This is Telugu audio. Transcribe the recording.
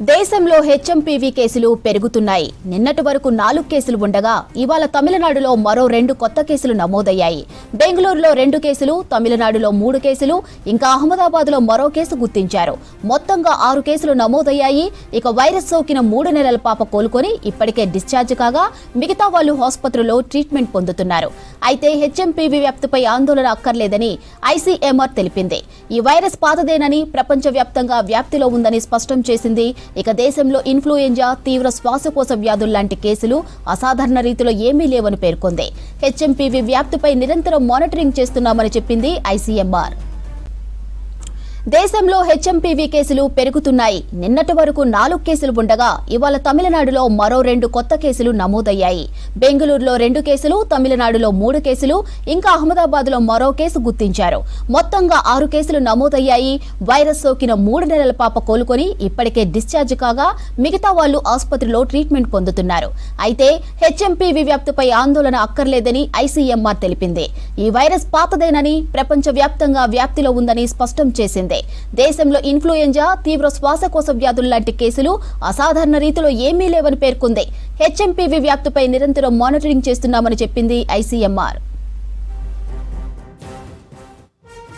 దేశంలో హెచ్ఎంపీవీ కేసులు పెరుగుతున్నాయి. నిన్నటి వరకు 4 కేసులు ఉండగా ఇవాళ తమిళనాడులో మరో 2 కొత్త కేసులు నమోదయ్యాయి. బెంగళూరులో 2 కేసులు, తమిళనాడులో 3 కేసులు, ఇంకా అహ్మదాబాద్లో మరో కేసు గుర్తించారు. మొత్తంగా 6 కేసులు నమోదయ్యాయి. ఇక వైరస్ సోకిన 3 నెలల పాప కోలుకొని ఇప్పటికే డిశ్చార్జ్ కాగా మిగతా వాళ్లు ఆసుపత్రిలో ట్రీట్మెంట్ పొందుతున్నారు. అయితే హెచ్ఎంపీవీ వ్యాప్తిపై ఆందోళన అక్కర్లేదని ఐసీఎంఆర్ తెలిపింది. ఈ వైరస్ పాతదేనని, ప్రపంచవ్యాప్తంగా వ్యాప్తిలో ఉందని స్పష్టం చేసింది. ఇక దేశంలో ఇన్ఫ్లుయెంజా, తీవ్ర శ్వాసకోశ వ్యాధుల లాంటి కేసులు అసాధారణ రీతిలో ఏమీ లేవని పేర్కొంది. హెచ్ఎంపీవీ వ్యాప్తిపై నిరంతరం మానిటరింగ్ చేస్తున్నామని చెప్పింది ఐసీఎంఆర్. దేశంలో హెచ్ఎంపీవీ కేసులు పెరుగుతున్నాయి. నిన్నటి వరకు 4 కేసులు ఉండగా ఇవాళ తమిళనాడులో మరో 2 కొత్త కేసులు నమోదయ్యాయి. బెంగళూరులో 2 కేసులు, తమిళనాడులో 3 కేసులు, ఇంకా అహ్మదాబాద్లో మరో కేసు గుర్తించారు. మొత్తంగా 6 కేసులు నమోదయ్యాయి. వైరస్ సోకిన 3 నెలల పాప కోలుకొని ఇప్పటికే డిశ్చార్జ్ కాగా మిగతా వాళ్లు ఆసుపత్రిలో ట్రీట్మెంట్ పొందుతున్నారు. అయితే హెచ్ఎంపీవీ వ్యాప్తిపై ఆందోళన అక్కర్లేదని ఐసీఎంఆర్ తెలిపింది. ఈ వైరస్ పాతదేనని, ప్రపంచవ్యాప్తంగా వ్యాప్తిలో ఉందని స్పష్టం చేసింది. దేశంలో ఇన్ఫ్లుయెంజా, తీవ్ర శ్వాసకోశ వ్యాధుల లాంటి కేసులు అసాధారణ రీతిలో ఏమీ లేవని పేర్కొంది. హెచ్ఎంపీవీ వ్యాప్తిపై నిరంతరం మానిటరింగ్ చేస్తున్నామని చెప్పింది ఐసీఎంఆర్.